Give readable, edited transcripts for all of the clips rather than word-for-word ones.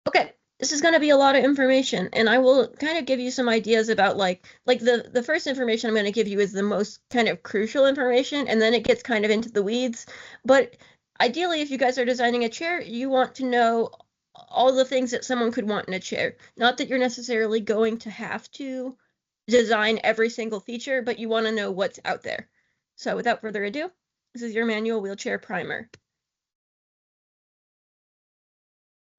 Okay, this is going to be a lot of information, and I will kind of give you some ideas about like the first information I'm going to give you is the most kind of crucial information, and then it gets kind of into the weeds. But ideally, if you guys are designing a chair, you want to know all the things that someone could want in a chair. Not that you're necessarily going to have to design every single feature, but you want to know what's out there. So without further ado, this is your manual wheelchair primer.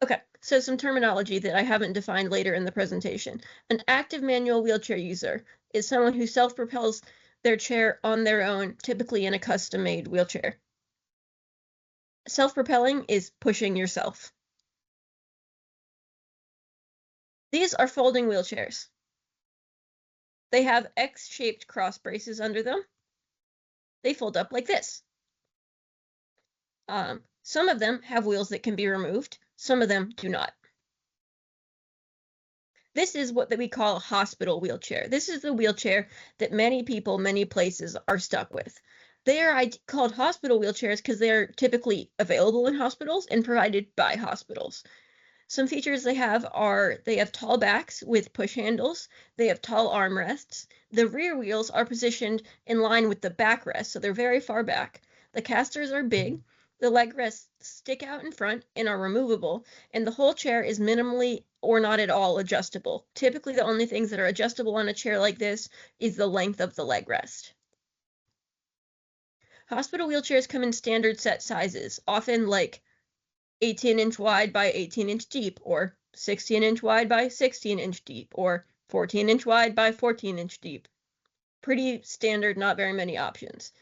Okay, so some terminology that I haven't defined later in the presentation. An active manual wheelchair user is someone who self-propels their chair on their own, typically in a custom-made wheelchair. Self-propelling is pushing yourself. These are folding wheelchairs. They have X-shaped cross braces under them. They fold up like this. Some of them have wheels that can be removed. Some of them do not. This is what we call a hospital wheelchair. This is the wheelchair that many people, many places are stuck with. They are called hospital wheelchairs because they are typically available in hospitals and provided by hospitals. Some features they have are they have tall backs with push handles. They have tall armrests. The rear wheels are positioned in line with the backrest, so they're very far back. The casters are big. The leg rests stick out in front and are removable, and the whole chair is minimally or not at all adjustable. Typically, the only things that are adjustable on a chair like this is the length of the leg rest. Hospital wheelchairs come in standard set sizes, often like 18-inch wide by 18-inch deep, or 16-inch wide by 16-inch deep, or 14-inch wide by 14-inch deep. Pretty standard, not very many options.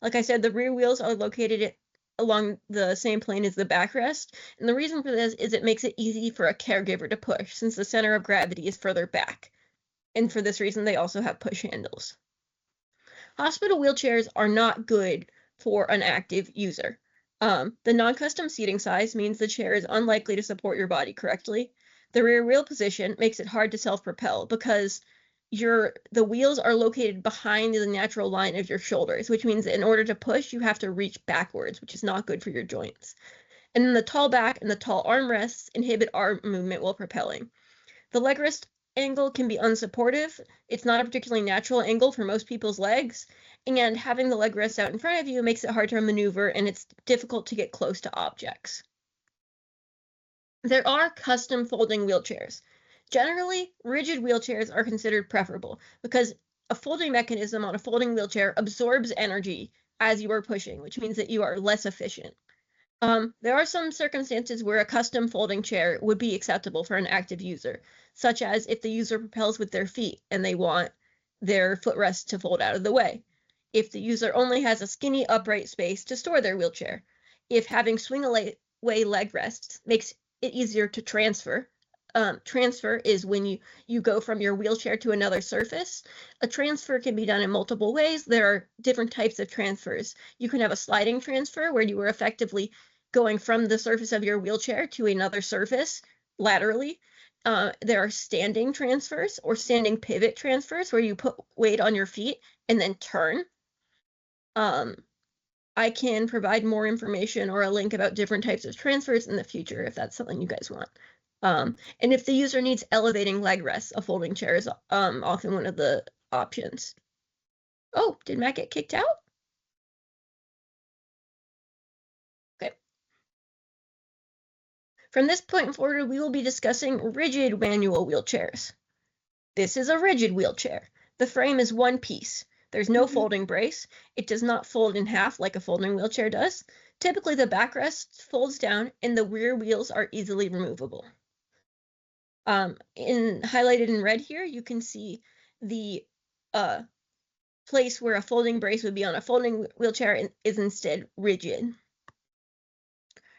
Like I said, the rear wheels are located along the same plane as the backrest, and the reason for this is it makes it easy for a caregiver to push, since the center of gravity is further back. And for this reason, they also have push handles. Hospital wheelchairs are not good for an active user. The non-custom seating size means the chair is unlikely to support your body correctly. The rear wheel position makes it hard to self-propel because the wheels are located behind the natural line of your shoulders, which means that in order to push, you have to reach backwards, which is not good for your joints. And then the tall back and the tall armrests inhibit arm movement while propelling. The leg rest angle can be unsupportive. It's not a particularly natural angle for most people's legs, and having the leg rest out in front of you makes it hard to maneuver, and it's difficult to get close to objects. There are custom folding wheelchairs. Generally, rigid wheelchairs are considered preferable because a folding mechanism on a folding wheelchair absorbs energy as you are pushing, which means that you are less efficient. There are some circumstances where a custom folding chair would be acceptable for an active user, such as if the user propels with their feet and they want their footrest to fold out of the way. If the user only has a skinny upright space to store their wheelchair. If having swing-away leg rests makes it easier to transfer. Transfer is when you go from your wheelchair to another surface. A transfer can be done in multiple ways. There are different types of transfers. You can have a sliding transfer where you are effectively going from the surface of your wheelchair to another surface laterally. There are standing transfers or standing pivot transfers where you put weight on your feet and then turn. I can provide more information or a link about different types of transfers in the future if that's something you guys want. And if the user needs elevating leg rests, a folding chair is often one of the options. Oh, did Matt get kicked out? Okay. From this point forward, we will be discussing rigid manual wheelchairs. This is a rigid wheelchair. The frame is one piece. There's no folding brace. It does not fold in half like a folding wheelchair does. Typically, the backrest folds down and the rear wheels are easily removable. Highlighted in red here, you can see the place where a folding brace would be on a folding wheelchair is instead rigid.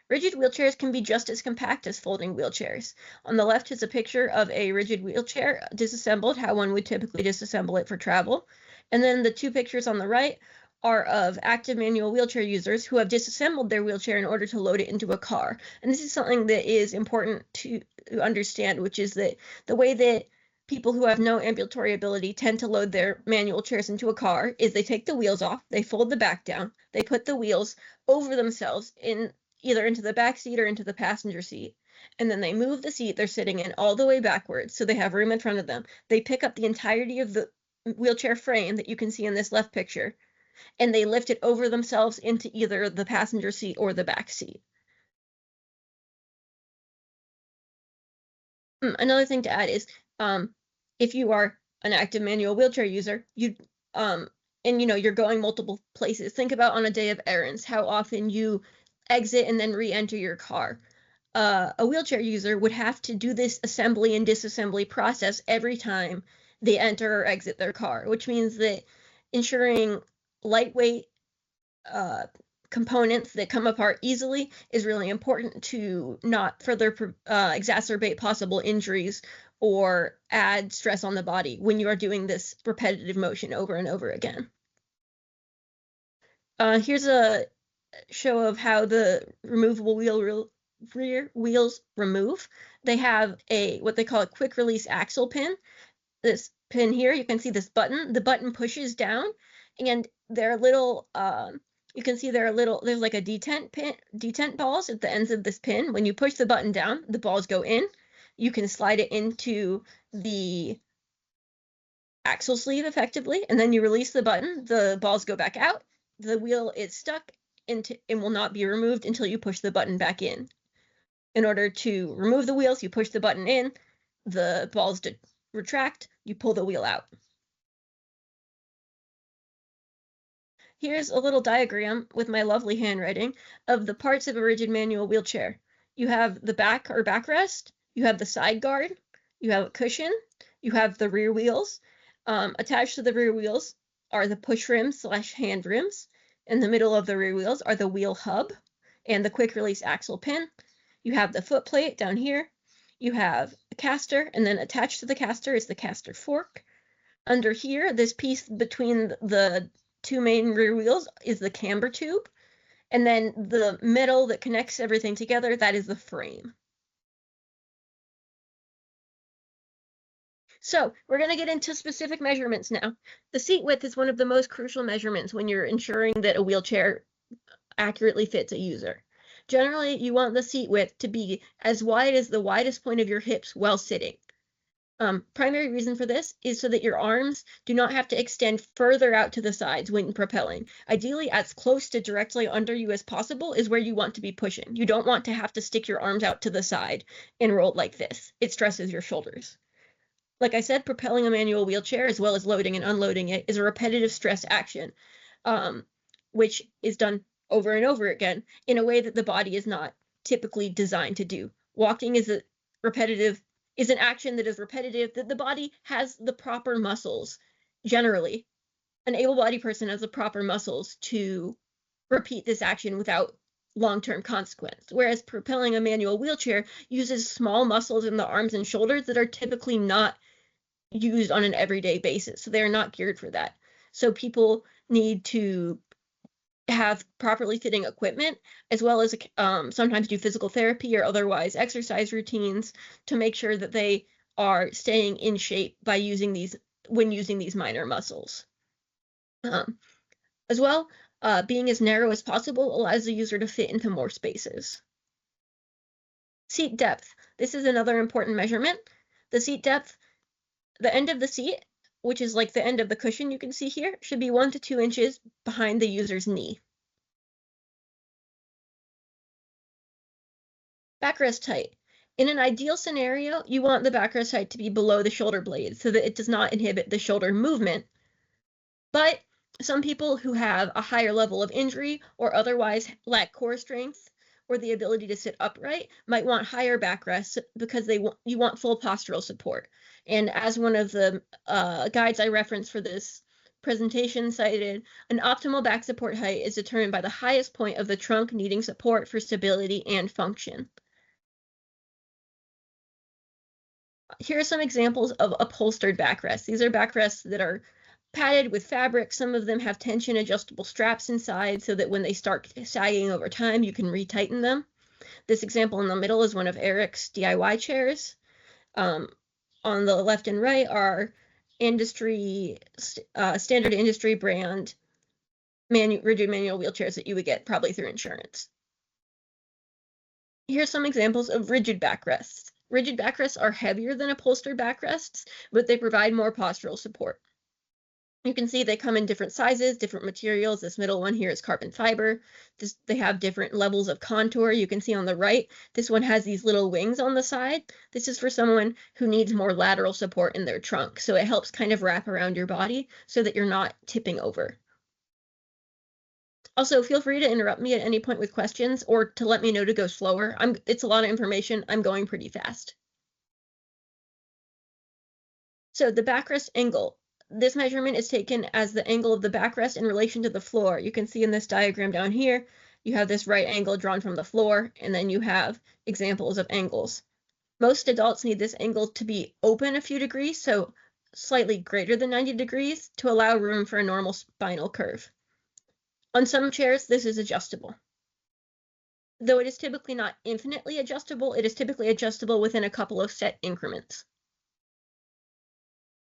Rigid wheelchairs can be just as compact as folding wheelchairs. On the left is a picture of a rigid wheelchair disassembled, how one would typically disassemble it for travel. And then the two pictures on the right are of active manual wheelchair users who have disassembled their wheelchair in order to load it into a car. And this is something that is important to understand, which is that the way that people who have no ambulatory ability tend to load their manual chairs into a car is they take the wheels off, they fold the back down, they put the wheels over themselves either into the back seat or into the passenger seat. and then they move the seat they're sitting in all the way backwards so they have room in front of them. They pick up the entirety of the wheelchair frame that you can see in this left picture, and they lift it over themselves into either the passenger seat or the back seat. Another thing to add is if you are an active manual wheelchair user, and you're going multiple places, think about on a day of errands how often you exit and then re-enter your car. A wheelchair user would have to do this assembly and disassembly process every time they enter or exit their car, which means that ensuring lightweight components that come apart easily is really important to not further exacerbate possible injuries or add stress on the body when you are doing this repetitive motion over and over again. Here's a show of how the removable rear wheels remove. They have what they call a quick release axle pin. This pin here, you can see this button. The button pushes down, and there are little you can see there's like a detent balls at the ends of this pin. When you push the button down, the balls go in. You can slide it into the axle sleeve effectively, and then you release the button, the balls go back out, the wheel is stuck and will not be removed until you push the button back in. In order to remove the wheels, you push the button in, the balls retract, you pull the wheel out. Here's a little diagram with my lovely handwriting of the parts of a rigid manual wheelchair. You have the back or backrest, you have the side guard, you have a cushion, you have the rear wheels. Attached to the rear wheels are the push rims / hand rims. In the middle of the rear wheels are the wheel hub and the quick release axle pin. You have the foot plate down here. You have a caster, and then attached to the caster is the caster fork. Under here, this piece between the two main rear wheels is the camber tube, and then the metal that connects everything together, that is the frame. So we're going to get into specific measurements now. The seat width is one of the most crucial measurements when you're ensuring that a wheelchair accurately fits a user. Generally, you want the seat width to be as wide as the widest point of your hips while sitting. Primary reason for this is so that your arms do not have to extend further out to the sides when propelling. Ideally, as close to directly under you as possible is where you want to be pushing. You don't want to have to stick your arms out to the side and roll like this. It stresses your shoulders. Like I said, propelling a manual wheelchair as well as loading and unloading it is a repetitive stress action, which is done over and over again in a way that the body is not typically designed to do. Walking is an action that is repetitive, that the body has the proper muscles. Generally, an able-bodied person has the proper muscles to repeat this action without long-term consequence, whereas propelling a manual wheelchair uses small muscles in the arms and shoulders that are typically not used on an everyday basis, so they're not geared for that. So people need to have properly fitting equipment, as well as sometimes do physical therapy or otherwise exercise routines to make sure that they are staying in shape by using these minor muscles. As well, being as narrow as possible allows the user to fit into more spaces. Seat depth. This is another important measurement. The seat depth, the end of the seat, which is like the end of the cushion you can see here, should be 1 to 2 inches behind the user's knee. Backrest height. In an ideal scenario, you want the backrest height to be below the shoulder blade so that it does not inhibit the shoulder movement. But some people who have a higher level of injury or otherwise lack core strength or the ability to sit upright might want higher backrests because you want full postural support. And as one of the guides I referenced for this presentation cited, an optimal back support height is determined by the highest point of the trunk needing support for stability and function. Here are some examples of upholstered backrests. These are backrests that are padded with fabric. Some of them have tension adjustable straps inside so that when they start sagging over time, you can retighten them. This example in the middle is one of Eric's DIY chairs. On the left and right are standard industry brand rigid manual wheelchairs that you would get probably through insurance. Here's some examples of rigid backrests. Rigid backrests are heavier than upholstered backrests, but they provide more postural support. You can see they come in different sizes, different materials. This middle one here is carbon fiber. They have different levels of contour. You can see on the right, this one has these little wings on the side. This is for someone who needs more lateral support in their trunk. So it helps kind of wrap around your body so that you're not tipping over. Also, feel free to interrupt me at any point with questions or to let me know to go slower. It's a lot of information. I'm going pretty fast. So the backrest angle. This measurement is taken as the angle of the backrest in relation to the floor. You can see in this diagram down here, you have this right angle drawn from the floor, and then you have examples of angles. Most adults need this angle to be open a few degrees, so slightly greater than 90 degrees, to allow room for a normal spinal curve. On some chairs, this is adjustable. Though it is typically not infinitely adjustable, it is typically adjustable within a couple of set increments.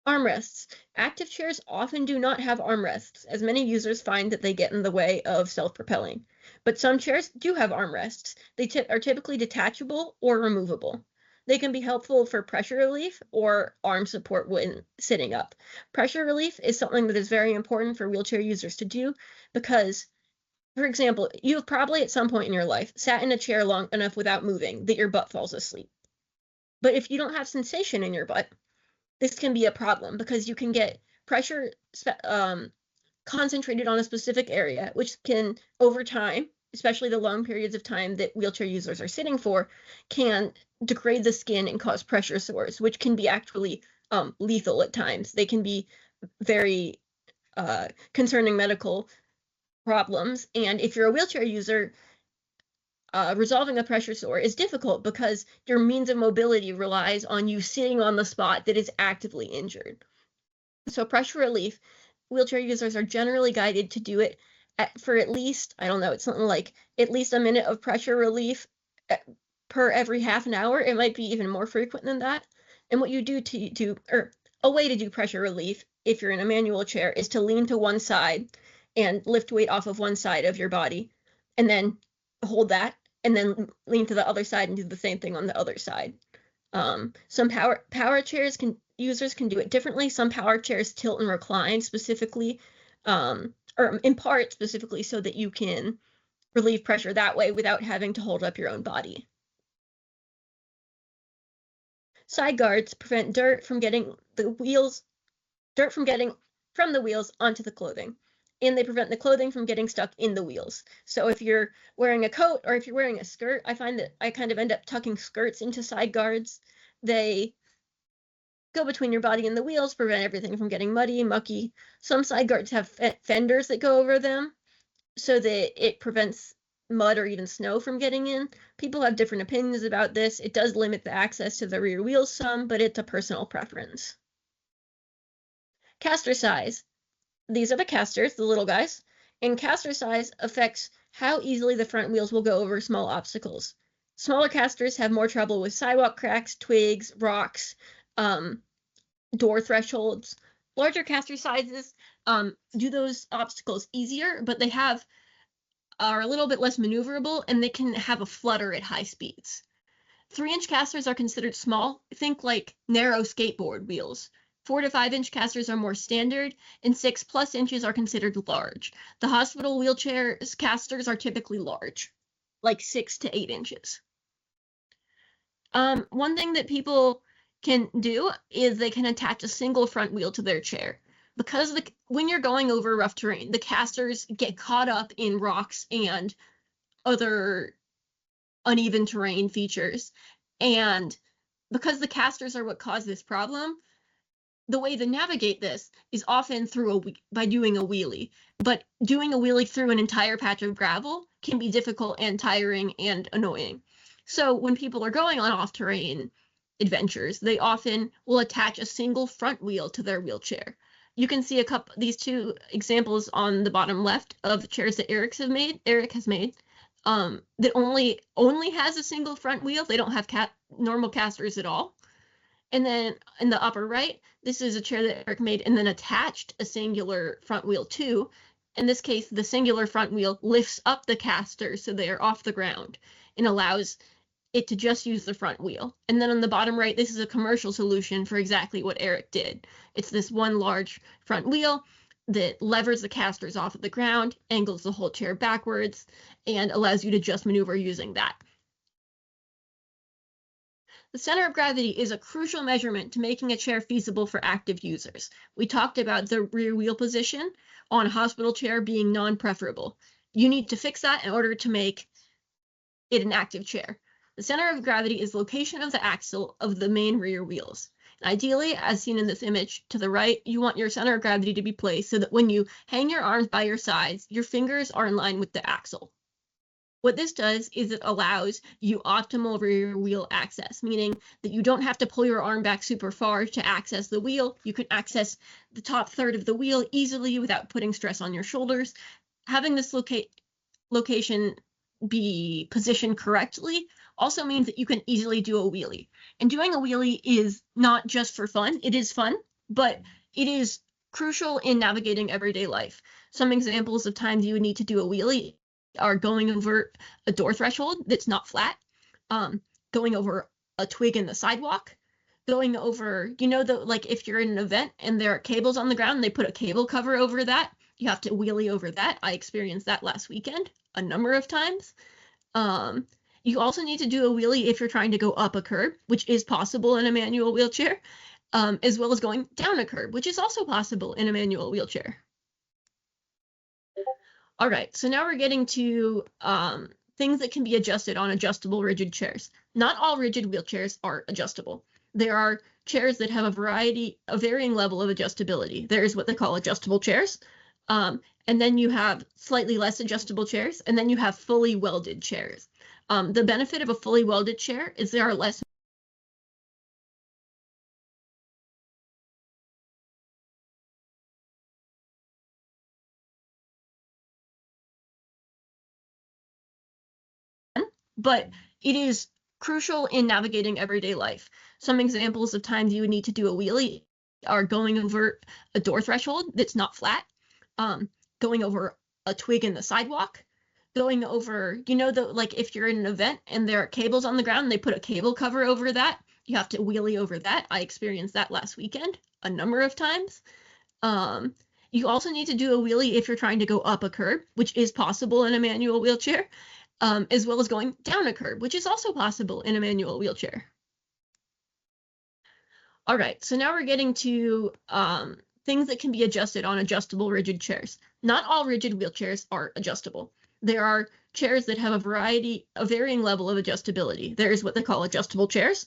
Armrests. Active chairs often do not have armrests, as many users find that they get in the way of self-propelling. But some chairs do have armrests. They are typically detachable or removable. They can be helpful for pressure relief or arm support when sitting up. Pressure relief is something that is very important for wheelchair users to do because, for example, you have probably at some point in your life sat in a chair long enough without moving that your butt falls asleep. But if you don't have sensation in your butt, this can be a problem because you can get pressure concentrated on a specific area, which can, over time, especially the long periods of time that wheelchair users are sitting for, can degrade the skin and cause pressure sores, which can be actually lethal at times. They can be very concerning medical problems. And if you're a wheelchair user, resolving a pressure sore is difficult because your means of mobility relies on you sitting on the spot that is actively injured. So pressure relief, wheelchair users are generally guided to do it for at least, I don't know, it's something like at least a minute of pressure relief per every half an hour. It might be even more frequent than that. And what you do or a way to do pressure relief if you're in a manual chair is to lean to one side and lift weight off of one side of your body and then hold that and then lean to the other side and do the same thing on the other side. Some power chairs users can do it differently. Some power chairs tilt and recline specifically, or in part specifically so that you can relieve pressure that way without having to hold up your own body. Side guards prevent dirt from getting from the wheels onto the clothing. And they prevent the clothing from getting stuck in the wheels. So if you're wearing a coat or if you're wearing a skirt, I find that I kind of end up tucking skirts into side guards. They go between your body and the wheels, prevent everything from getting muddy, mucky. Some side guards have fenders that go over them so that it prevents mud or even snow from getting in. People have different opinions about this. It does limit the access to the rear wheels some, but it's a personal preference. Caster size. These are the casters, the little guys, and caster size affects how easily the front wheels will go over small obstacles. Smaller casters have more trouble with sidewalk cracks, twigs, rocks, door thresholds. Larger caster sizes do those obstacles easier, but they are a little bit less maneuverable and they can have a flutter at high speeds. 3-inch casters are considered small. Think like narrow skateboard wheels. 4 to 5-inch casters are more standard, and 6+ inches are considered large. The hospital wheelchairs casters are typically large, like 6 to 8 inches. One thing that people can do is they can attach a single front wheel to their chair. Because when you're going over rough terrain, the casters get caught up in rocks and other uneven terrain features. And because the casters are what cause this problem, the way to navigate this is often by doing a wheelie. But doing a wheelie through an entire patch of gravel can be difficult and tiring and annoying. So when people are going on off-terrain adventures, they often will attach a single front wheel to their wheelchair. You can see these two examples on the bottom left of the chairs that Eric has made. That only has a single front wheel. They don't have normal casters at all. And then in the upper right, this is a chair that Eric made and then attached a singular front wheel to. In this case, the singular front wheel lifts up the casters so they are off the ground and allows it to just use the front wheel. And then on the bottom right, this is a commercial solution for exactly what Eric did. It's this one large front wheel that levers the casters off of the ground, angles the whole chair backwards, and allows you to just maneuver using that. The center of gravity is a crucial measurement to making a chair feasible for active users. We talked about the rear wheel position on a hospital chair being non-preferable. You need to fix that in order to make it an active chair. The center of gravity is the location of the axle of the main rear wheels. Ideally, as seen in this image to the right, you want your center of gravity to be placed so that when you hang your arms by your sides, your fingers are in line with the axle. What this does is it allows you optimal rear wheel access, meaning that you don't have to pull your arm back super far to access the wheel. You can access the top third of the wheel easily without putting stress on your shoulders. Having this location be positioned correctly also means that you can easily do a wheelie. And doing a wheelie is not just for fun. It is fun, but it is crucial in navigating everyday life. Some examples of times you would need to do a wheelie are going over a door threshold that's not flat, going over a twig in the sidewalk, going over, like if you're in an event and there are cables on the ground, and they put a cable cover over that, you have to wheelie over that. I experienced that last weekend a number of times. You also need to do a wheelie if you're trying to go up a curb, which is possible in a manual wheelchair, as well as going down a curb, which is also possible in a manual wheelchair. All right, so now we're getting to things that can be adjusted on adjustable rigid chairs. Not all rigid wheelchairs are adjustable. There are chairs that have a varying level of adjustability. There's what they call adjustable chairs, and then you have slightly less adjustable chairs, and then you have fully welded chairs. The benefit of a fully welded chair is there are less but it is crucial in navigating everyday life. Some examples of times you would need to do a wheelie are going over a door threshold that's not flat, going over a twig in the sidewalk, going over, like if you're in an event and there are cables on the ground, and they put a cable cover over that, you have to wheelie over that. I experienced that last weekend a number of times. You also need to do a wheelie if you're trying to go up a curb, which is possible in a manual wheelchair, as well as going down a curb, which is also possible in a manual wheelchair. All right, so now we're getting to things that can be adjusted on adjustable rigid chairs. Not all rigid wheelchairs are adjustable. There are chairs that have a varying level of adjustability. There's what they call adjustable chairs,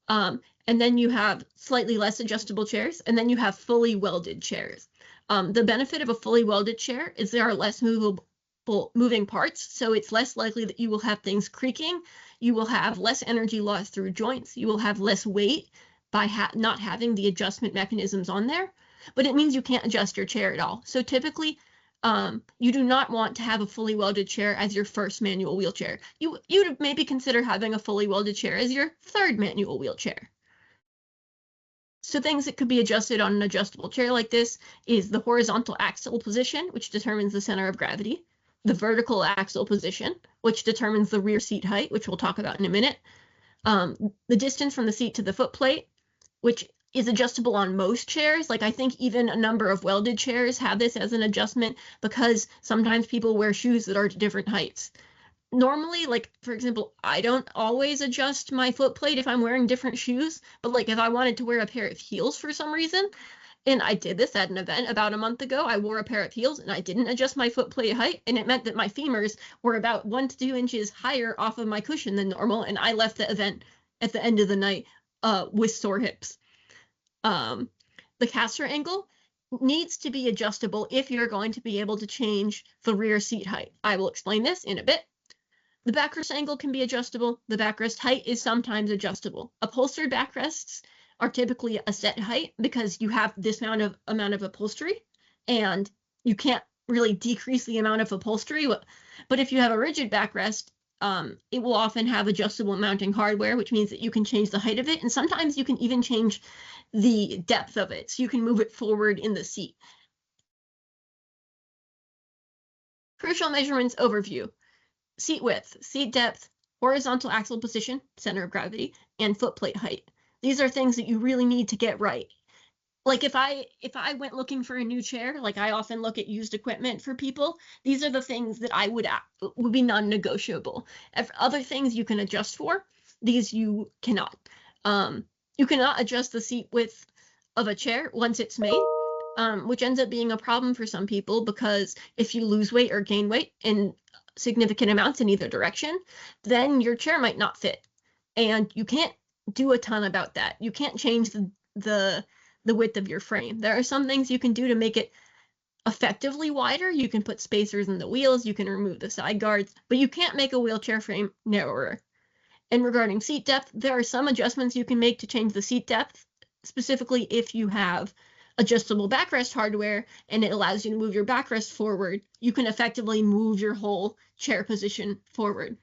and then you have slightly less adjustable chairs, and then you have fully welded chairs. The benefit of a fully welded chair is there are less moving parts, so it's less likely that you will have things creaking. You will have less energy loss through joints. You will have less weight by not having the adjustment mechanisms on there, but it means you can't adjust your chair at all. So typically, you do not want to have a fully welded chair as your first manual wheelchair. You'd maybe consider having a fully welded chair as your third manual wheelchair. So things that could be adjusted on an adjustable chair like this is the horizontal axle position, which determines the center of gravity, the vertical axle position, which determines the rear seat height, which we'll talk about in a minute, the distance from the seat to the foot plate, which is adjustable on most chairs. Like I think even a number of welded chairs have this as an adjustment because sometimes people wear shoes that are to different heights. Normally, like for example, I don't always adjust my foot plate if I'm wearing different shoes, but like if I wanted to wear a pair of heels for some reason, and I did this at an event about a month ago, I wore a pair of heels and I didn't adjust my foot plate height, and it meant that my femurs were about 1 to 2 inches higher off of my cushion than normal, and I left the event at the end of the night with sore hips. The caster angle needs to be adjustable if you're going to be able to change the rear seat height. I will explain this in a bit. The backrest angle can be adjustable. The backrest height is sometimes adjustable. Upholstered backrests are typically a set height because you have this amount of upholstery and you can't really decrease the amount of upholstery. But if you have a rigid backrest, it will often have adjustable mounting hardware, which means that you can change the height of it, and sometimes you can even change the depth of it, so you can move it forward in the seat. Crucial measurements overview: seat width, seat depth, horizontal axle position, center of gravity, and foot plate height. These are things that you really need to get right. Like if I went looking for a new chair, like I often look at used equipment for people, these are the things that I would be non-negotiable. Other things you can adjust for, these you cannot. You cannot adjust the seat width of a chair once it's made, which ends up being a problem for some people, because if you lose weight or gain weight in significant amounts in either direction, then your chair might not fit, and you can't do a ton about that. You can't change the width of your frame. There are some things you can do to make it effectively wider. You can put spacers in the wheels, you can remove the side guards, but you can't make a wheelchair frame narrower. And regarding seat depth, there are some adjustments you can make to change the seat depth, specifically if you have adjustable backrest hardware and it allows you to move your backrest forward, you can effectively move your whole chair position forward.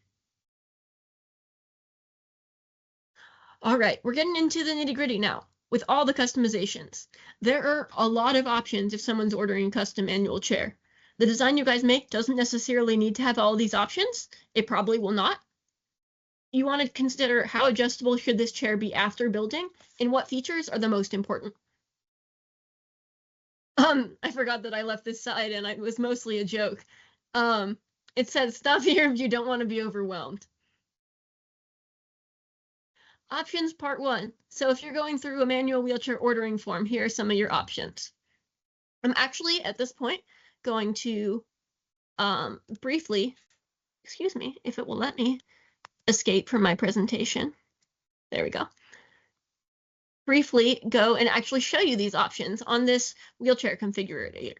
All right, we're getting into the nitty-gritty now with all the customizations. There are a lot of options if someone's ordering a custom manual chair. The design you guys make doesn't necessarily need to have all these options. It probably will not. You want to consider how adjustable should this chair be after building, and what features are the most important. I forgot that I left this side and it was mostly a joke. It says stop here if you don't want to be overwhelmed. Options part 1. So if you're going through a manual wheelchair ordering form, here are some of your options. I'm actually at this point going to briefly, excuse me, if it will let me escape from my presentation. There we go. Briefly go and actually show you these options on this wheelchair configurator.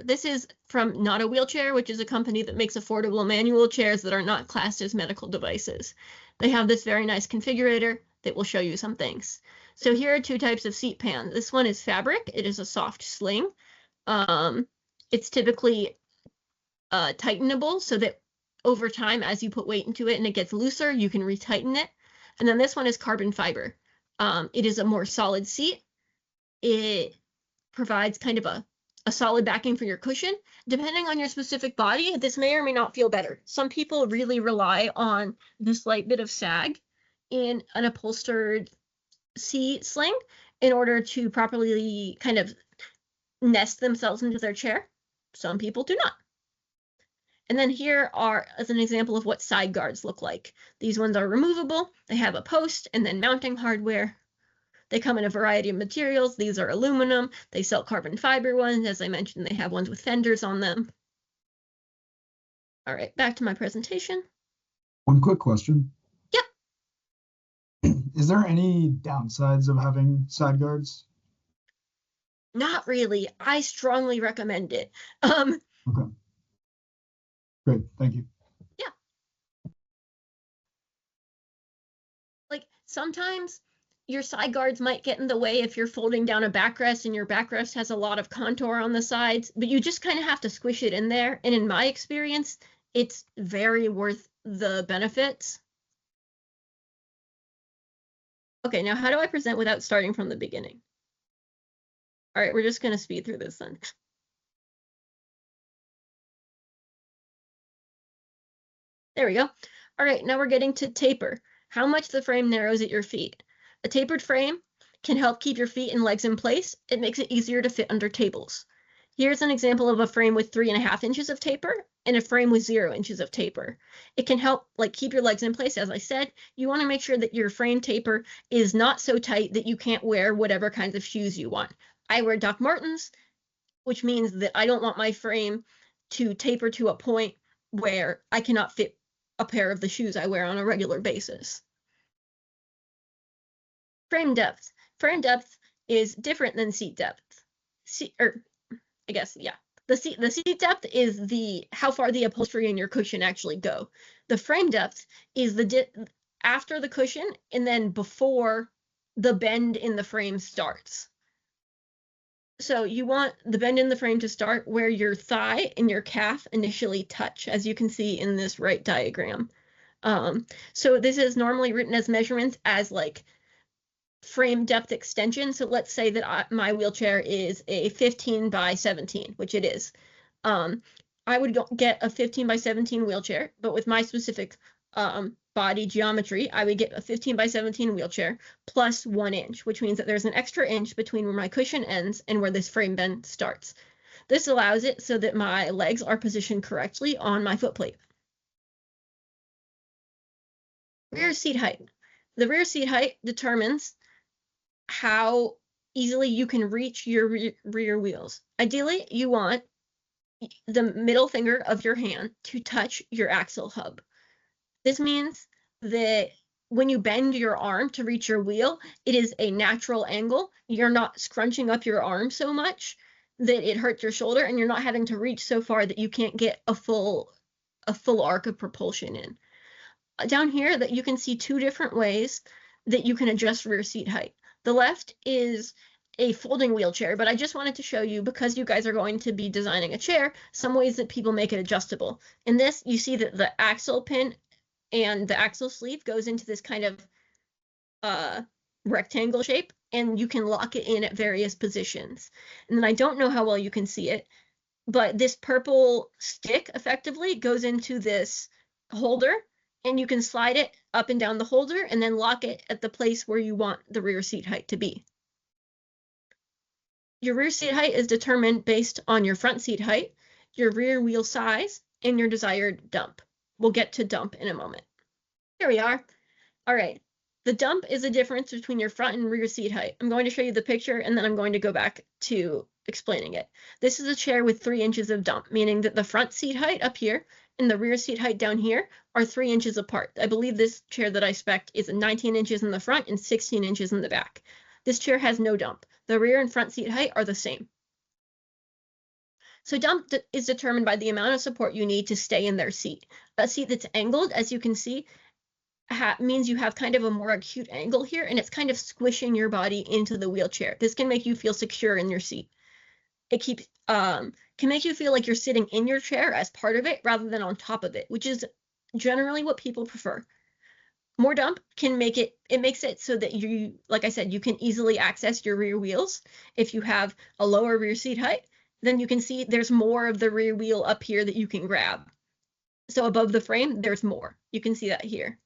This is from Not a Wheelchair, which is a company that makes affordable manual chairs that are not classed as medical devices. They have this very nice configurator that will show you some things. So here are 2 types of seat pan. This one is fabric. It is a soft sling. It's typically tightenable so that over time, as you put weight into it and it gets looser, you can retighten it. And then this one is carbon fiber. It is a more solid seat. It provides kind of a solid backing for your cushion. Depending on your specific body, this may or may not feel better. Some people really rely on this slight bit of sag in an upholstered seat sling in order to properly kind of nest themselves into their chair. Some people do not. And then here are as an example of what side guards look like. These ones are removable. They have a post and then mounting hardware. They come in a variety of materials. These are aluminum. They sell carbon fiber ones. As I mentioned, they have ones with fenders on them. All right, back to my presentation. One quick question. Yep. Is there any downsides of having side guards? Not really. I strongly recommend it. Okay. Great, thank you. Yeah. Like sometimes your side guards might get in the way if you're folding down a backrest and your backrest has a lot of contour on the sides, but you just kind of have to squish it in there. And in my experience, it's very worth the benefits. Okay, now how do I present without starting from the beginning? All right, we're just going to speed through this then. There we go. All right, now we're getting to taper. How much the frame narrows at your feet. A tapered frame can help keep your feet and legs in place. It makes it easier to fit under tables. Here's an example of a frame with 3.5 inches of taper and a frame with 0 inches of taper. It can help keep your legs in place. As I said, you want to make sure that your frame taper is not so tight that you can't wear whatever kinds of shoes you want. I wear Doc Martens, which means that I don't want my frame to taper to a point where I cannot fit a pair of the shoes I wear on a regular basis. Frame depth. Frame depth is different than seat depth. The seat depth is how far the upholstery and your cushion actually go. The frame depth is after the cushion and then before the bend in the frame starts. So you want the bend in the frame to start where your thigh and your calf initially touch, as you can see in this right diagram. So this is normally written as measurements as frame depth extension. So let's say that my wheelchair is a 15 by 17, which it is. I would get a 15 by 17 wheelchair, but with my specific body geometry, I would get a 15 by 17 wheelchair plus 1 inch, which means that there's an extra inch between where my cushion ends and where this frame bend starts. This allows it so that my legs are positioned correctly on my foot plate. Rear seat height. The rear seat height determines how easily you can reach your rear wheels. Ideally, you want the middle finger of your hand to touch your axle hub. This means that when you bend your arm to reach your wheel, it is a natural angle. You're not scrunching up your arm so much that it hurts your shoulder, and you're not having to reach so far that you can't get a full arc of propulsion in. Down here that you can see 2 different ways that you can adjust rear seat height. The left is a folding wheelchair, but I just wanted to show you, because you guys are going to be designing a chair, some ways that people make it adjustable. In this, you see that the axle pin and the axle sleeve goes into this kind of rectangle shape, and you can lock it in at various positions. And then I don't know how well you can see it, but this purple stick effectively goes into this holder, and you can slide it up and down the holder and then lock it at the place where you want the rear seat height to be. Your rear seat height is determined based on your front seat height, your rear wheel size, and your desired dump. We'll get to dump in a moment. Here we are. All right. The dump is the difference between your front and rear seat height. I'm going to show you the picture, and then I'm going to go back to explaining it. This is a chair with 3 inches of dump, meaning that the front seat height up here and the rear seat height down here are 3 inches apart. I believe this chair that I spec'd is 19 inches in the front and 16 inches in the back. This chair has no dump. The rear and front seat height are the same. So dump is determined by the amount of support you need to stay in their seat. A seat that's angled, as you can see, means you have kind of a more acute angle here, and it's kind of squishing your body into the wheelchair. This can make you feel secure in your seat. It can make you feel like you're sitting in your chair as part of it rather than on top of it, which is generally what people prefer. More dump can make it makes it so that you, like I said, you can easily access your rear wheels. If you have a lower rear seat height, then you can see there's more of the rear wheel up here that you can grab. So above the frame, there's more. You can see that here.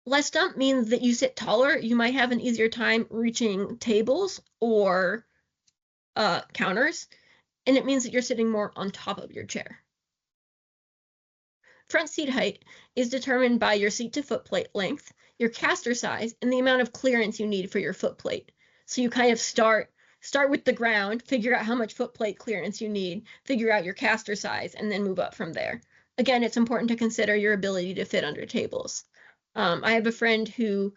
Less dump means that you sit taller. You might have an easier time reaching tables or counters, and it means that you're sitting more on top of your chair. Front seat height is determined by your seat to foot plate length, your caster size, and the amount of clearance you need for your foot plate. So you kind of start with the ground, figure out how much foot plate clearance you need, figure out your caster size, and then move up from there. Again, it's important to consider your ability to fit under tables. I have a friend who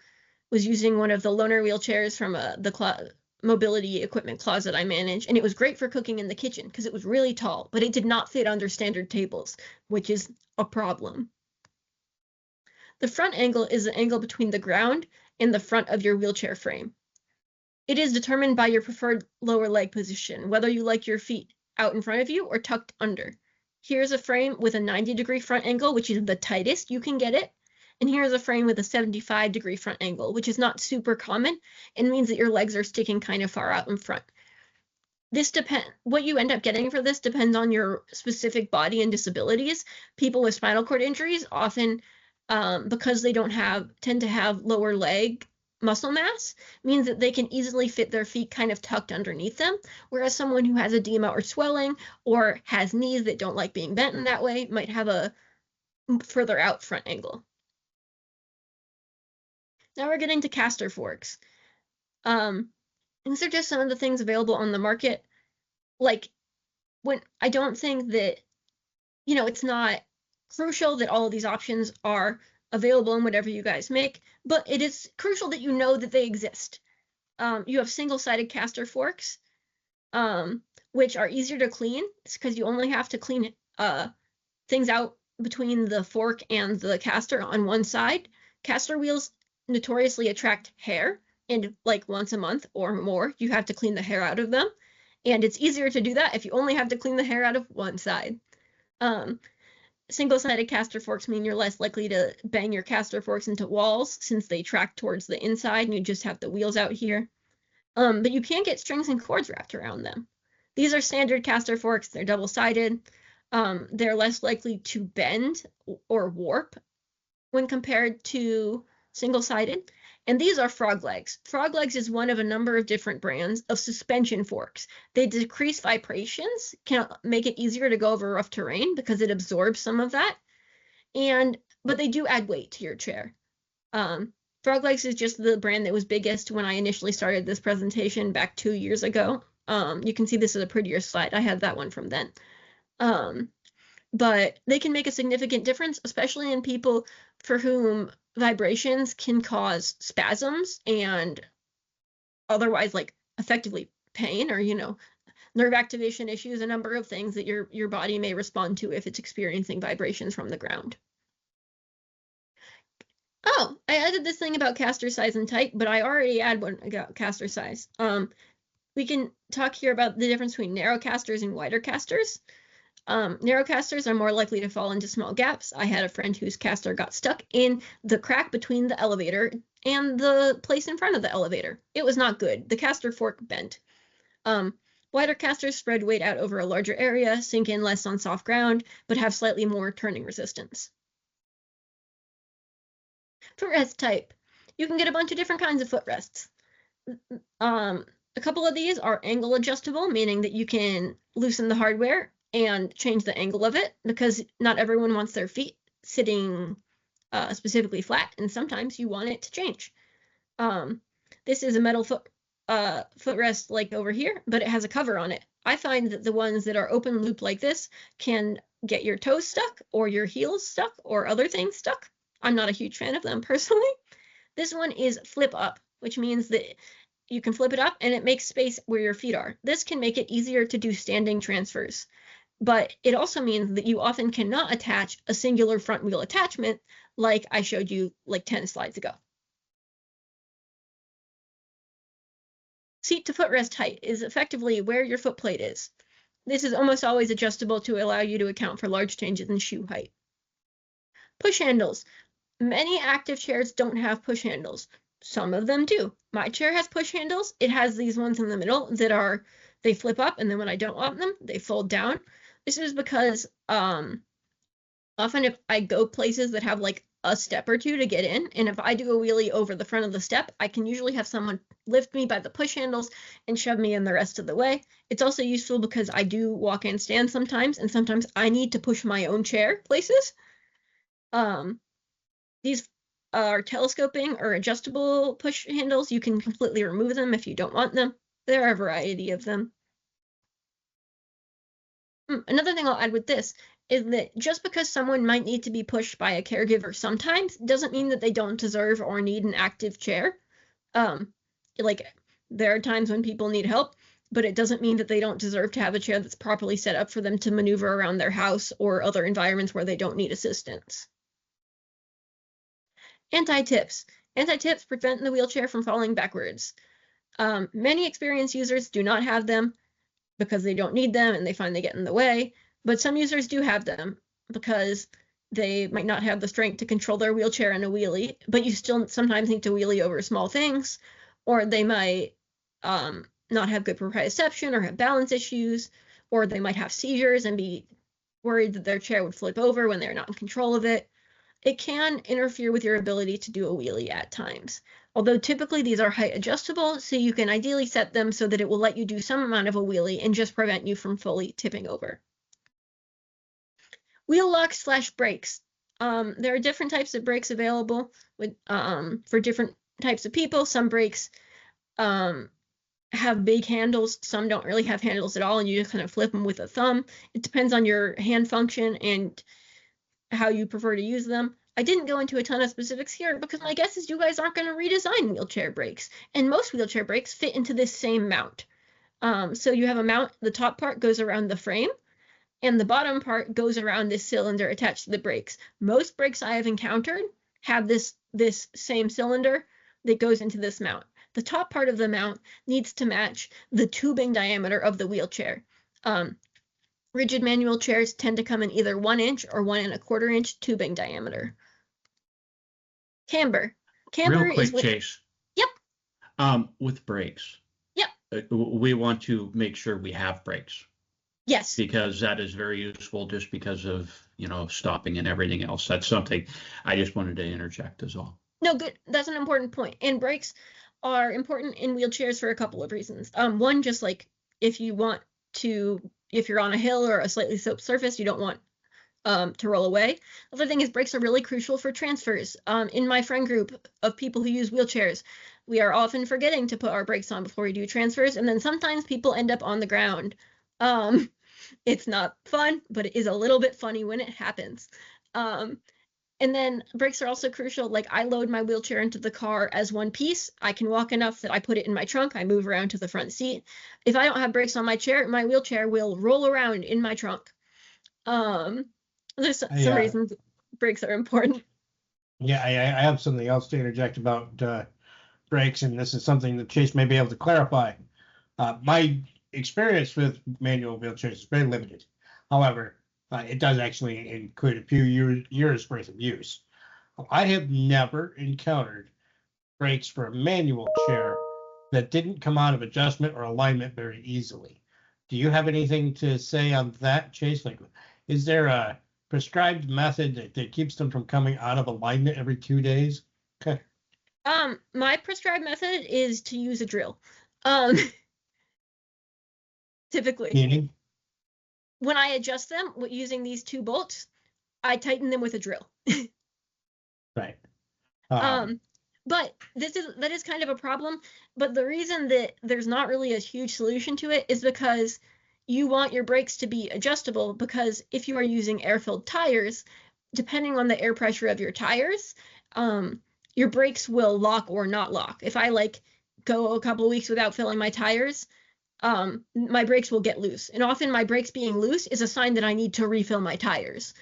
was using one of the loaner wheelchairs from the mobility equipment closet I manage, and it was great for cooking in the kitchen because it was really tall, but it did not fit under standard tables, which is a problem. The front angle is the angle between the ground and the front of your wheelchair frame. It is determined by your preferred lower leg position, whether you like your feet out in front of you or tucked under. Here's a frame with a 90-degree front angle, which is the tightest you can get it. And here's a frame with a 75-degree front angle, which is not super common and means that your legs are sticking kind of far out in front. What you end up getting for this depends on your specific body and disabilities. People with spinal cord injuries often, because they tend to have lower leg muscle mass, means that they can easily fit their feet kind of tucked underneath them, whereas someone who has edema or swelling or has knees that don't like being bent in that way might have a further out front angle. Now we're getting to caster forks. These are just some of the things available on the market. Like, I don't think that, it's not crucial that all of these options are available in whatever you guys make, but it is crucial that you know that they exist. You have single-sided caster forks, which are easier to clean. It's because you only have to clean things out between the fork and the caster on one side. Caster wheels notoriously attract hair, and like once a month or more, you have to clean the hair out of them. And it's easier to do that if you only have to clean the hair out of one side. Single-sided caster forks mean you're less likely to bang your caster forks into walls since they track towards the inside and you just have the wheels out here. But you can get strings and cords wrapped around them. These are standard caster forks. They're double-sided. They're less likely to bend or warp when compared to single-sided. And these are frog legs. Frog legs is one of a number of different brands of suspension forks. They decrease vibrations, can make it easier to go over rough terrain because it absorbs some of that. But they do add weight to your chair. Frog legs is just the brand that was biggest when I initially started this presentation back 2 years ago. You can see this is a prettier slide. I had that one from then. But they can make a significant difference, especially in people for whom vibrations can cause spasms and otherwise like effectively pain or, nerve activation issues, a number of things that your body may respond to if it's experiencing vibrations from the ground. Oh, I added this thing about caster size and type, but I already had one about caster size. We can talk here about the difference between narrow casters and wider casters. Narrow casters are more likely to fall into small gaps. I had a friend whose caster got stuck in the crack between the elevator and the place in front of the elevator. It was not good. The caster fork bent. Wider casters spread weight out over a larger area, sink in less on soft ground, but have slightly more turning resistance. Footrest type. You can get a bunch of different kinds of footrests. A couple of these are angle adjustable, meaning that you can loosen the hardware and change the angle of it because not everyone wants their feet sitting specifically flat, and sometimes you want it to change. This is a metal footrest like over here, but it has a cover on it. I find that the ones that are open loop like this can get your toes stuck or your heels stuck or other things stuck. I'm not a huge fan of them personally. This one is flip up, which means that you can flip it up and it makes space where your feet are. This can make it easier to do standing transfers, but it also means that you often cannot attach a singular front wheel attachment like I showed you like 10 slides ago. Seat to footrest height is effectively where your foot plate is. This is almost always adjustable to allow you to account for large changes in shoe height. Push handles. Many active chairs don't have push handles. Some of them do. My chair has push handles. It has these ones in the middle that they flip up, and then when I don't want them, they fold down. This is because often if I go places that have like a step or two to get in, and if I do a wheelie over the front of the step, I can usually have someone lift me by the push handles and shove me in the rest of the way. It's also useful because I do walk and stand sometimes, and sometimes I need to push my own chair places. These are telescoping or adjustable push handles. You can completely remove them if you don't want them. There are a variety of them. Another thing I'll add with this is that just because someone might need to be pushed by a caregiver sometimes doesn't mean that they don't deserve or need an active chair. Like there are times when people need help, but it doesn't mean that they don't deserve to have a chair that's properly set up for them to maneuver around their house or other environments where they don't need assistance. Anti-tips. Anti-tips prevent the wheelchair from falling backwards. Many experienced users do not have them because they don't need them and they find they get in the way, but some users do have them because they might not have the strength to control their wheelchair in a wheelie, but you still sometimes need to wheelie over small things, or they might not have good proprioception or have balance issues, or they might have seizures and be worried that their chair would flip over when they're not in control of it. It can interfere with your ability to do a wheelie at times. Although typically these are height adjustable, so you can ideally set them so that it will let you do some amount of a wheelie and just prevent you from fully tipping over. Wheel locks / brakes. There are different types of brakes available for different types of people. Some brakes have big handles, some don't really have handles at all, and you just kind of flip them with a thumb. It depends on your hand function and how you prefer to use them. I didn't go into a ton of specifics here because my guess is you guys aren't going to redesign wheelchair brakes, and most wheelchair brakes fit into this same mount. So you have a mount, the top part goes around the frame, and the bottom part goes around this cylinder attached to the brakes. Most brakes I have encountered have this same cylinder that goes into this mount. The top part of the mount needs to match the tubing diameter of the wheelchair. Rigid manual chairs tend to come in either 1 inch or 1 1/4 inch tubing diameter. Camber. Camber Real quick, is Chase. Yep. With brakes. Yep. We want to make sure we have brakes. Yes. because that is very useful just because of, stopping and everything else. That's something I just wanted to interject as well. No, good. That's an important point. And brakes are important in wheelchairs for a couple of reasons. One, just like if you're on a hill or a slightly sloped surface, you don't want to roll away. The other thing is brakes are really crucial for transfers. In my friend group of people who use wheelchairs, we are often forgetting to put our brakes on before we do transfers, and then sometimes people end up on the ground. It's not fun, but it is a little bit funny when it happens. And then brakes are also crucial. Like I load my wheelchair into the car as one piece. I can walk enough that I put it in my trunk. I move around to the front seat. If I don't have brakes on my chair, my wheelchair will roll around in my trunk. There's some reasons brakes are important. Yeah, I have something else to interject about brakes, and this is something that Chase may be able to clarify. My experience with manual wheelchairs is very limited. However, it does actually include a few years worth of use. I have never encountered brakes for a manual chair that didn't come out of adjustment or alignment very easily. Do you have anything to say on that, Chase? Like, is there a prescribed method that keeps them from coming out of alignment every 2 days? Okay. My prescribed method is to use a drill. Typically. Meaning? When I adjust them using these 2 bolts, I tighten them with a drill. Right. But that is kind of a problem. But the reason that there's not really a huge solution to it is because you want your brakes to be adjustable, because if you are using air-filled tires, depending on the air pressure of your tires, your brakes will lock or not lock. If I go a couple of weeks without filling my tires, my brakes will get loose. And often my brakes being loose is a sign that I need to refill my tires.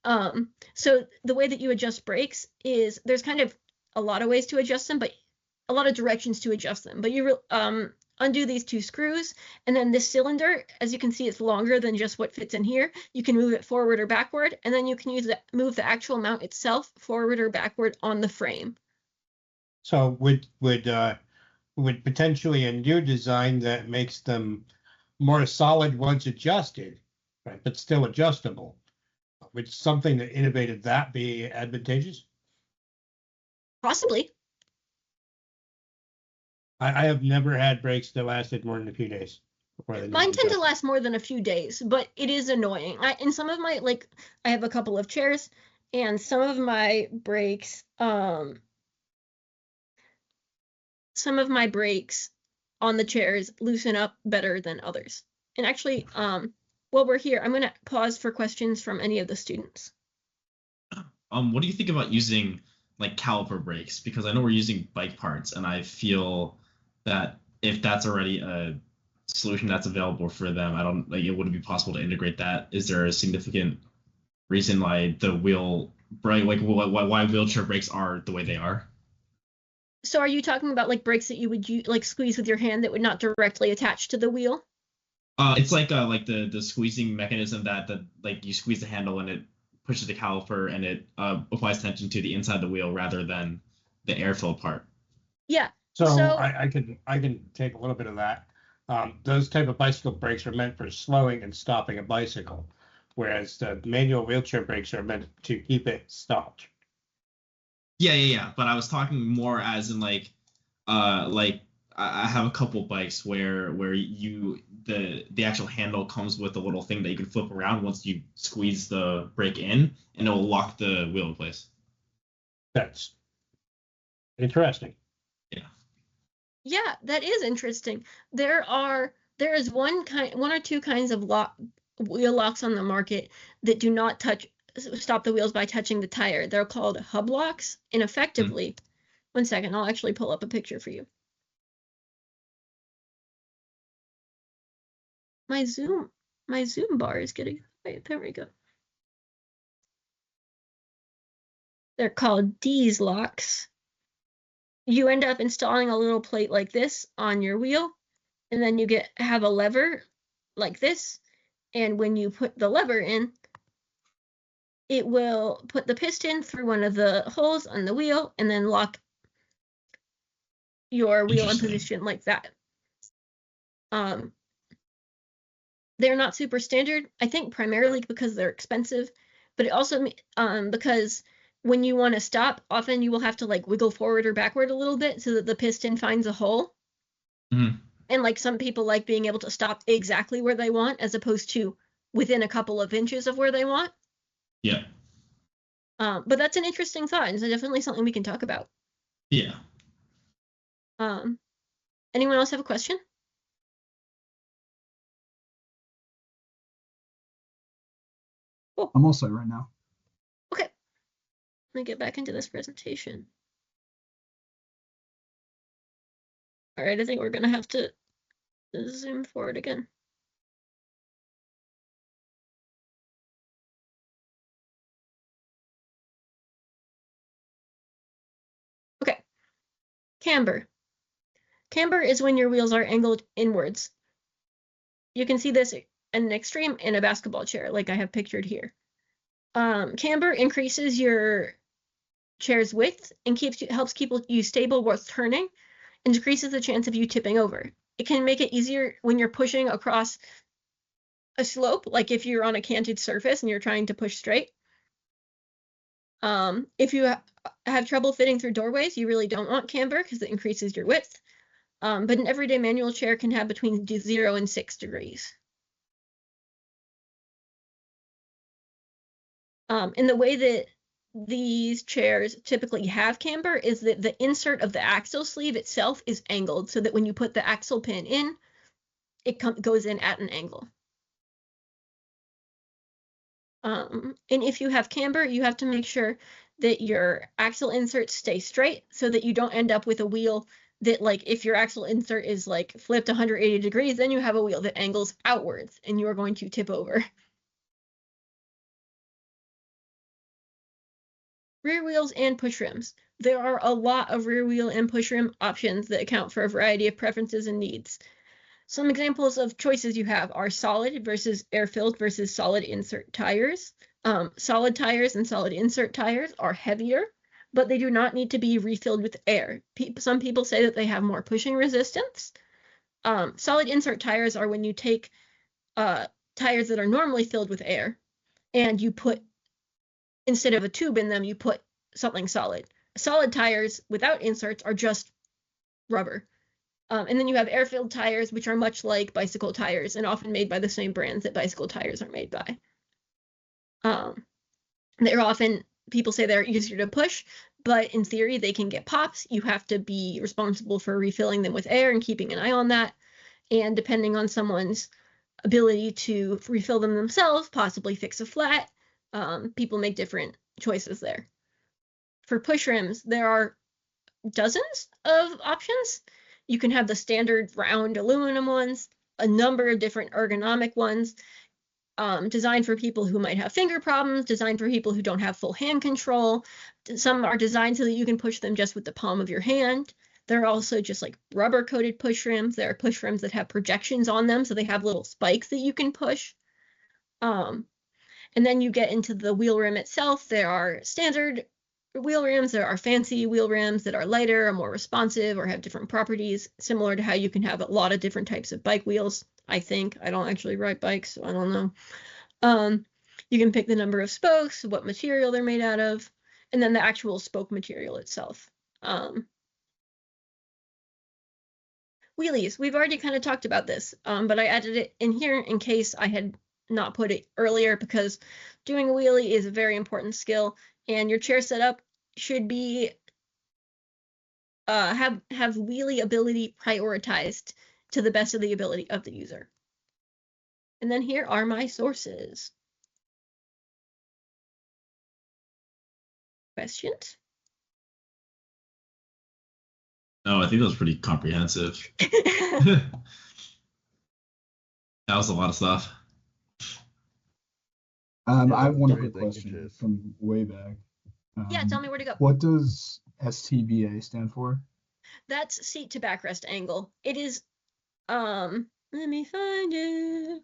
So the way that you adjust brakes is there's kind of a lot of ways to adjust them, but a lot of directions to adjust them. But you undo these 2 screws, and then this cylinder, as you can see, it's longer than just what fits in here. You can move it forward or backward, and then you can move the actual mount itself forward or backward on the frame. So would potentially a new design that makes them more solid once adjusted, right, but still adjustable, would something that innovated that be advantageous? Possibly. I have never had brakes that lasted more than a few days. Mine tend to last more than a few days, but it is annoying. In some of my, I have a couple of chairs, and some of my brakes, on the chairs loosen up better than others. And actually, while we're here, I'm going to pause for questions from any of the students. What do you think about using caliper brakes? Because I know we're using bike parts, and I feel that if that's already a solution that's available for them, I don't it wouldn't be possible to integrate that. Is there a significant reason why the wheel brake, why wheelchair brakes are the way they are? So are you talking about brakes that you would squeeze with your hand that would not directly attach to the wheel? It's like the squeezing mechanism that you squeeze the handle and it pushes the caliper and it applies tension to the inside of the wheel rather than the air-filled part. Yeah. So I can take a little bit of that. Those type of bicycle brakes are meant for slowing and stopping a bicycle, whereas the manual wheelchair brakes are meant to keep it stopped. Yeah. But I was talking more as in I have a couple bikes where the actual handle comes with a little thing that you can flip around once you squeeze the brake in, and it will lock the wheel in place. That's interesting. Yeah, that is interesting. There is one or two kinds of wheel locks on the market that do not stop the wheels by touching the tire. They're called hub locks, and effectively, one second, I'll actually pull up a picture for you. My Zoom bar is getting, wait, there we go. They're called D's locks. You end up installing a little plate like this on your wheel, and then you have a lever like this, and when you put the lever in, it will put the piston through one of the holes on the wheel and then lock your wheel in position like that. they're not super standard, I think primarily because they're expensive, but it also because when you want to stop, often you will have to like wiggle forward or backward a little bit so that the piston finds a hole. Mhm. And like some people like being able to stop exactly where they want as opposed to within a couple of inches of where they want. Yeah. But that's an interesting thought, and it's definitely something we can talk about. Yeah. Anyone else have a question? I'm all set right now. Okay. Let me get back into this presentation. All right, I think we're gonna have to zoom forward again. Okay. Camber. Camber is when your wheels are angled inwards. You can see this in an extreme in a basketball chair, like I have pictured here. Camber increases your chair's width and helps keep you stable while turning, and decreases the chance of you tipping over. It can make it easier when you're pushing across a slope, like if you're on a canted surface and you're trying to push straight. If you have trouble fitting through doorways, you really don't want camber because it increases your width. But an everyday manual chair can have between 0 and 6 degrees. And the way that these chairs typically have camber is that the insert of the axle sleeve itself is angled so that when you put the axle pin in, it goes in at an angle. And if you have camber, you have to make sure that your axle inserts stay straight so that you don't end up with a wheel that, like, if your axle insert is like flipped 180 degrees, then you have a wheel that angles outwards and you are going to tip over. Rear wheels and push rims. There are a lot of rear wheel and push rim options that account for a variety of preferences and needs. Some examples of choices you have are solid versus air-filled versus solid insert tires. Solid tires and solid insert tires are heavier, but they do not need to be refilled with air. Some people say that they have more pushing resistance. Solid insert tires are when you take tires that are normally filled with air and you put, instead of a tube in them, you put something solid. Solid tires without inserts are just rubber. And then you have air-filled tires, which are much like bicycle tires and often made by the same brands that bicycle tires are made by. They're often, people say they're easier to push, but in theory, they can get pops. You have to be responsible for refilling them with air and keeping an eye on that. And depending on someone's ability to refill them themselves, possibly fix a flat, people make different choices there. For push rims, there are dozens of options. You can have the standard round aluminum ones, a number of different ergonomic ones, designed for people who might have finger problems, designed for people who don't have full hand control. Some are designed so that you can push them just with the palm of your hand. There are also just like rubber coated push rims. There are push rims that have projections on them, so they have little spikes that you can push. And then you get into the wheel rim itself. There are standard wheel rims, there are fancy wheel rims that are lighter or more responsive or have different properties, similar to how you can have a lot of different types of bike wheels. I think I don't actually ride bikes, so I don't know. You can pick the number of spokes, what material they're made out of, and then the actual spoke material itself. Wheelies, we've already kind of talked about this, but I added it in here in case I had not put it earlier, because doing a wheelie is a very important skill, and your chair setup should be have wheelie ability prioritized to the best of the ability of the user. And then here are my sources. Questions? No, I think that was pretty comprehensive. That was a lot of stuff. I Yeah, have one great. quick Thank you, question Chase. from way back. Yeah, tell me where to go. What does STBA stand for? That's seat to backrest angle. It is, let me find it.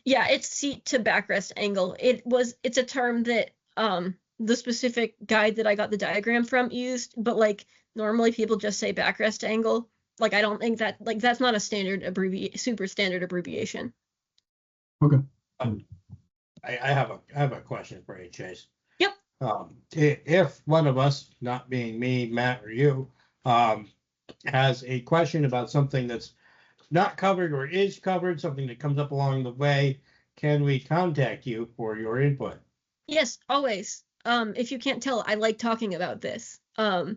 Yeah, it's seat to backrest angle. It's a term that the specific guide that I got the diagram from used, but like normally people just say backrest angle. like, I don't think that, like, that's not a standard super standard abbreviation. Okay. I have a question for you, Chase. Yep. If one of us, not being me, Matt, or you, has a question about something that's not covered or is covered, something that comes up along the way, can we contact you for your input? Yes, always. If you can't tell, I like talking about this. I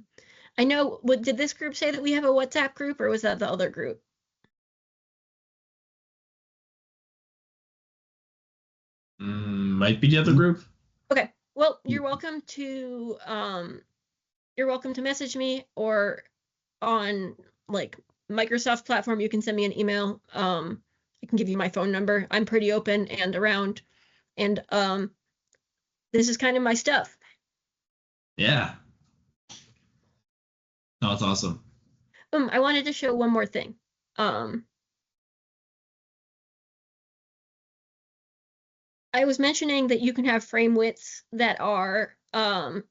know, did this group say that we have a WhatsApp group, or was that the other group? Might be the other group. Okay, well, you're welcome to message me, or on like Microsoft platform, you can send me an email. I can give you my phone number. I'm pretty open and around, and this is kind of my stuff. Yeah. No, it's awesome. I wanted to show one more thing. I was mentioning that you can have frame widths that are 1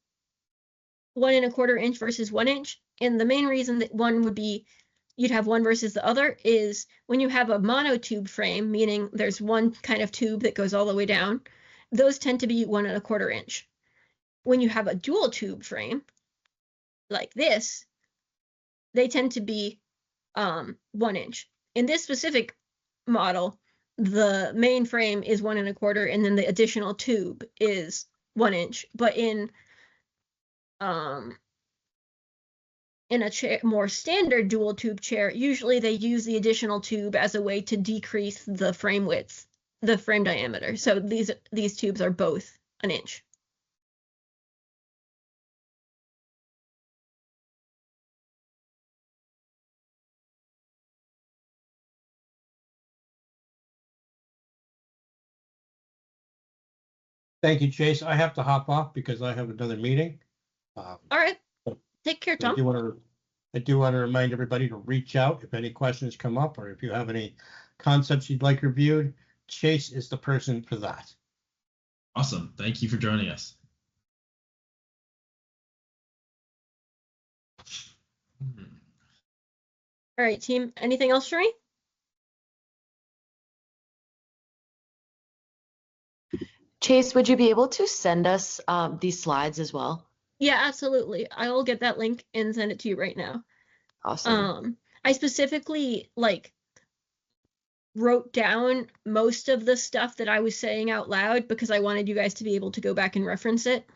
1/4 inch versus 1 inch. And the main reason that one would be you'd have one versus the other is when you have a monotube frame, meaning there's one kind of tube that goes all the way down, those tend to be 1 1/4 inch. When you have a dual tube frame like this, they tend to be 1 inch. In this specific model, the main frame is 1 1/4, and then the additional tube is 1 inch. But in a chair, more standard dual tube chair, usually they use the additional tube as a way to decrease the frame width, the frame diameter. So these tubes are both 1 inch. Thank you, Chase. I have to hop off because I have another meeting. All right. Take care, Tom. I do want to remind everybody to reach out if any questions come up, or if you have any concepts you'd like reviewed. Chase is the person for that. Awesome. Thank you for joining us. All right, team. Anything else for me? Chase, would you be able to send us these slides as well? Yeah, absolutely. I will get that link and send it to you right now. Awesome. I specifically wrote down most of the stuff that I was saying out loud because I wanted you guys to be able to go back and reference it.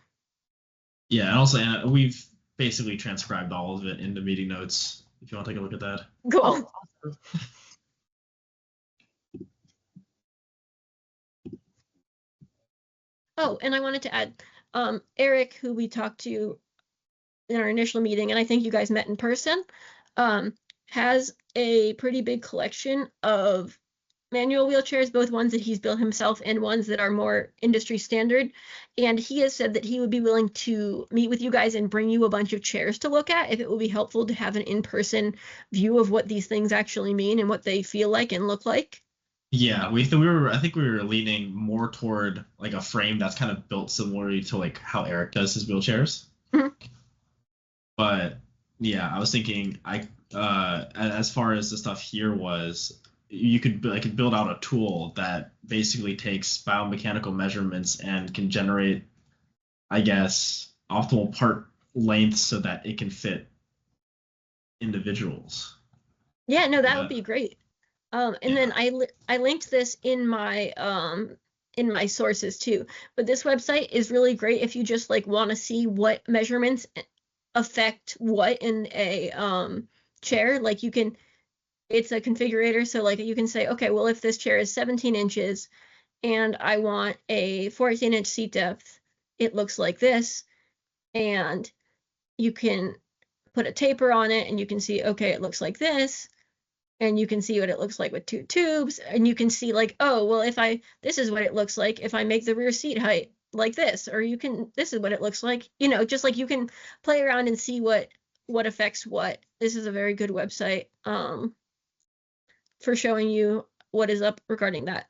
Yeah, and also we've basically transcribed all of it into meeting notes. If you want to take a look at that. Cool. Awesome. Oh, and I wanted to add, Eric, who we talked to in our initial meeting, and I think you guys met in person, has a pretty big collection of manual wheelchairs, both ones that he's built himself and ones that are more industry standard. And he has said that he would be willing to meet with you guys and bring you a bunch of chairs to look at if it would be helpful to have an in-person view of what these things actually mean and what they feel like and look like. Yeah, I think we were leaning more toward like a frame that's kind of built similarly to like how Eric does his wheelchairs. Mm-hmm. But yeah, I was thinking as far as the stuff here was, you could build out a tool that basically takes biomechanical measurements and can generate, I guess, optimal part length so that it can fit individuals. Yeah, no, that would be great. And then I linked this in my sources too. But this website is really great if you just want to see what measurements affect what in a chair. Like it's a configurator, so you can say, okay, well, if this chair is 17 inches and I want a 14-inch seat depth, it looks like this. And you can put a taper on it and you can see, okay, it looks like this. And you can see what it looks like with 2 tubes, and you can see oh, well, this is what it looks like if I make the rear seat height like this, or this is what it looks like, just you can play around and see what affects what. This is a very good website for showing you what is up regarding that.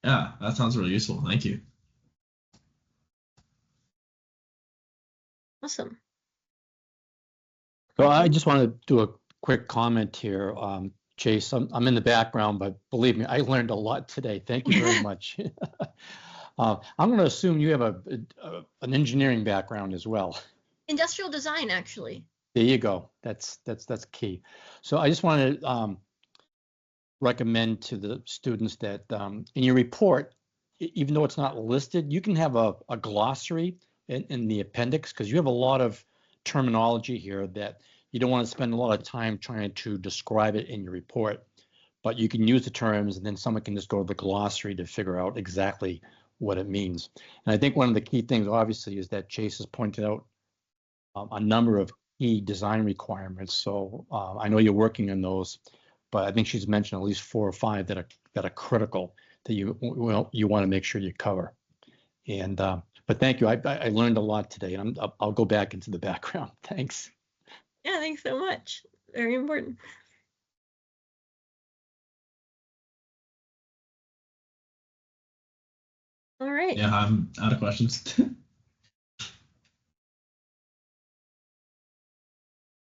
Yeah, that sounds really useful. Thank you. Awesome. So I just want to do a quick comment here. Chase, I'm in the background, but believe me, I learned a lot today. Thank you very much. I'm going to assume you have an engineering background as well. Industrial design, actually. There you go. That's key. So I just want to recommend to the students that in your report, even though it's not listed, you can have a glossary in the appendix, because you have a lot of terminology here that you don't want to spend a lot of time trying to describe it in your report, but you can use the terms and then someone can just go to the glossary to figure out exactly what it means. And I think one of the key things, obviously, is that Chase has pointed out a number of key design requirements. So I know you're working on those, but I think she's mentioned at least 4 or 5 that are critical that you want to make sure you cover. And but thank you. I learned a lot today, and I'll go back into the background. Thanks. Yeah, thanks so much. Very important. All right. Yeah, I'm out of questions.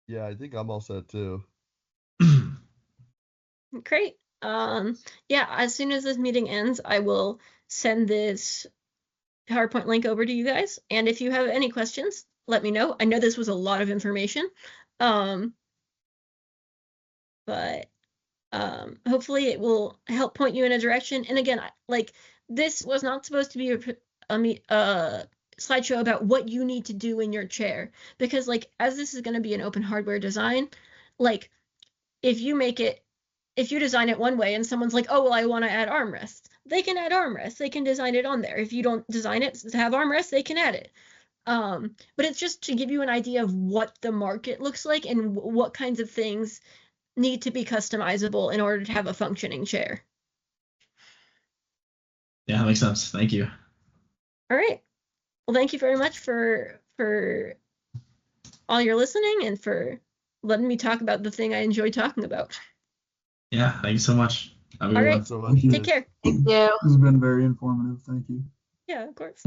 Yeah, I think I'm all set too. Great. Yeah, as soon as this meeting ends, I will send this PowerPoint link over to you guys. And if you have any questions, let me know. I know this was a lot of information. But hopefully it will help point you in a direction. And again, like, this was not supposed to be a slideshow about what you need to do in your chair, because, like, as this is going to be an open hardware design, like, if you design it one way and someone's like, oh, well, I want to add armrests, they can add armrests. They can design it on there. If you don't design it to have armrests, they can add it. But it's just to give you an idea of what the market looks like and what kinds of things need to be customizable in order to have a functioning chair. Yeah, that makes sense. Thank you. All right. Well, thank you very much for all your listening and for letting me talk about the thing I enjoy talking about. Yeah, thank you so much. Have a good All right. one. So much. Take care. Thank you. This has been very informative. Thank you. Yeah, of course.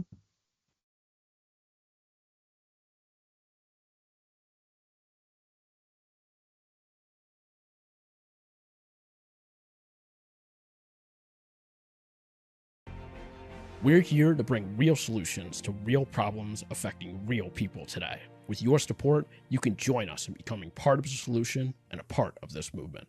We're here to bring real solutions to real problems affecting real people today. With your support, you can join us in becoming part of the solution and a part of this movement.